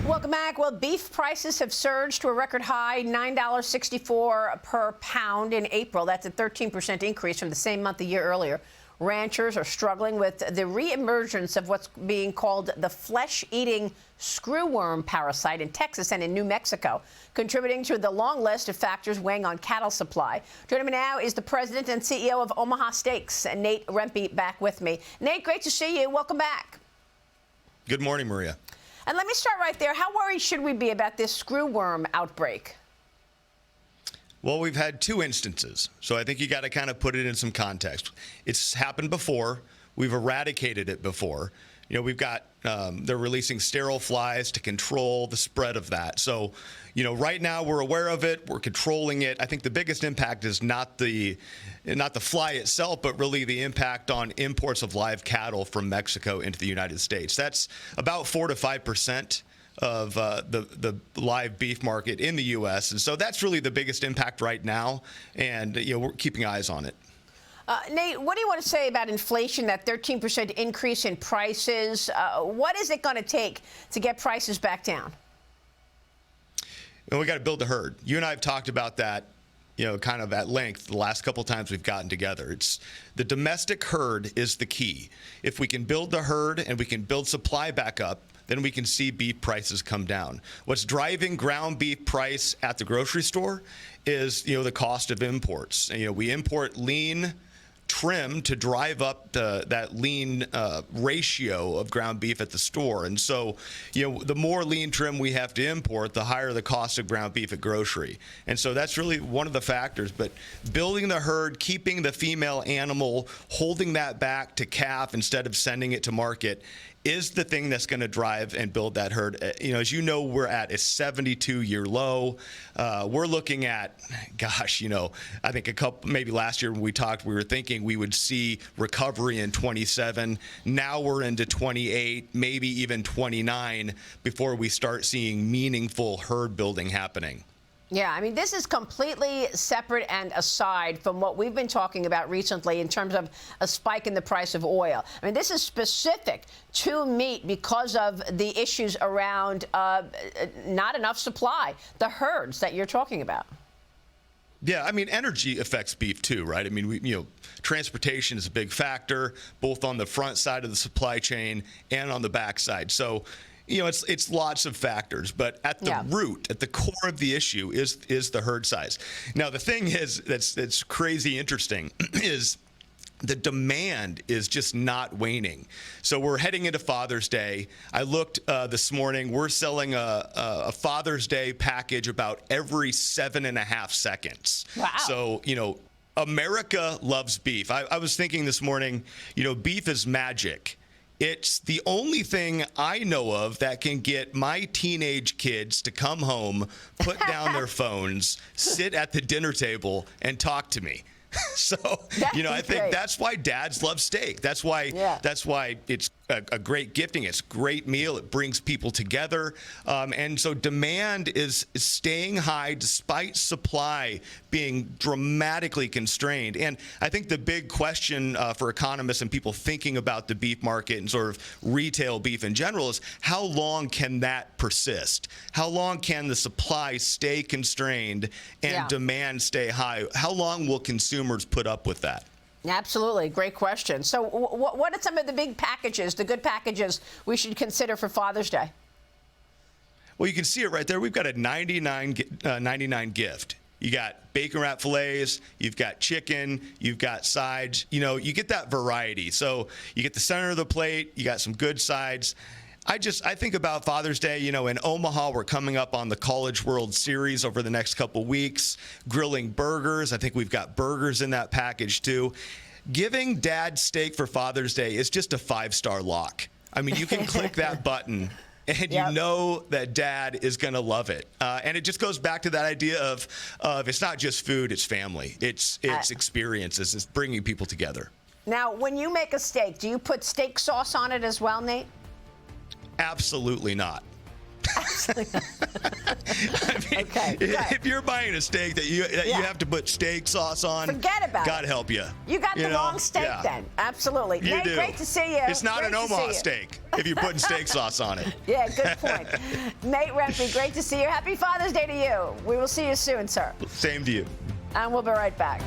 Welcome back. Well, beef prices have surged to a record high, $9.64 per pound in April. That's a 13% increase from the same month a year earlier. Ranchers are struggling with the reemergence of what's being called the flesh-eating screwworm parasite in Texas and in New Mexico, contributing to the long list of factors weighing on cattle supply. Joining me now is the president and CEO of Omaha Steaks, Nate Rempe, back with me. Nate, great to see you. Welcome back. Good morning, Maria. And let me start right there. How worried should we be about this screwworm outbreak? Well, we've had two instances, so I think you got to kind of put it in some context. It's happened before. We've eradicated it before. You know, we've got, they're releasing sterile flies to control the spread of that. So, you know, right now we're aware of it. We're controlling it. I think the biggest impact is not the fly itself, but really the impact on imports of live cattle from Mexico into the United States. That's about 4 to 5% of the live beef market in the U.S. And so that's really the biggest impact right now. And, you know, we're keeping eyes on it. Nate, what do you want to say about inflation, that 13% increase in prices? What is it going to take to get prices back down? Well, we got to build the herd. You and I have talked about that, you know, kind of at length the last couple of times we've gotten together. It's the domestic herd is the key. If we can build the herd and we can build supply back up, then we can see beef prices come down. What's driving ground beef price at the grocery store is, you know, the cost of imports. And, you know, we import lean trim to drive up that lean ratio of ground beef at the store. And so, you know, the more lean trim we have to import, the higher the cost of ground beef at grocery. And so that's really one of the factors. But building the herd, keeping the female animal, holding that back to calf instead of sending it to market is the thing that's going to drive and build that herd. You know, as you know, we're at a 72-year low. We're looking at, gosh, you know, I think maybe last year when we talked, we were thinking we would see recovery in 27. Now we're into 28, maybe even 29 before we start seeing meaningful herd building happening. Yeah, I mean, this is completely separate and aside from what we've been talking about recently in terms of a spike in the price of oil. I mean, this is specific to meat because of the issues around not enough supply, the herds that you're talking about. Yeah, I mean, energy affects beef too, right? I mean, transportation is a big factor, both on the front side of the supply chain and on the back side. So, you know, it's lots of factors, but at the root, at the core of the issue is the herd size. Now, the thing is that's crazy interesting is the demand is just not waning. So we're heading into Father's Day. I looked this morning. We're selling a Father's Day package about every 7.5 seconds. Wow. So, you know, America loves beef. I was thinking this morning, you know, beef is magic. It's the only thing I know of that can get my teenage kids to come home, put down their phones, sit at the dinner table, and talk to me. So, you know, I think that's why dads love steak. That's why it's a great gifting. It's a great meal. It brings people together. And so demand is staying high despite supply being dramatically constrained. And I think the big question for economists and people thinking about the beef market and sort of retail beef in general is how long can that persist? How long can the supply stay constrained and demand stay high? How long will consumers put up with that? Absolutely. Great question. So what are some of the big packages, the good packages we should consider for Father's Day? Well, you can see it right there. We've got a $99 gift. You got bacon wrap fillets, you've got chicken, you've got sides. You know, you get that variety. So you get the center of the plate, you got some good sides. I think about Father's Day, you know, in Omaha, we're coming up on the College World Series over the next couple weeks, grilling burgers. I think we've got burgers in that package too. Giving dad steak for Father's Day is just a 5-star lock. I mean, you can click that button and you know that dad is going to love it. And it just goes back to that idea of it's not just food, it's family. It's experiences. It's bringing people together. Now, when you make a steak, do you put steak sauce on it as well, Nate? Absolutely not. Absolutely. I mean, okay, if you're buying a steak that you have to put steak sauce on, forget about it. God help you. You got the wrong steak then. Absolutely. You Nate, do. great to see you. It's not an Omaha steak. if you're putting steak sauce on it. Yeah, good point. Nate Rempe, great to see you. Happy Father's Day to you. We will see you soon, sir. Same to you. And we'll be right back.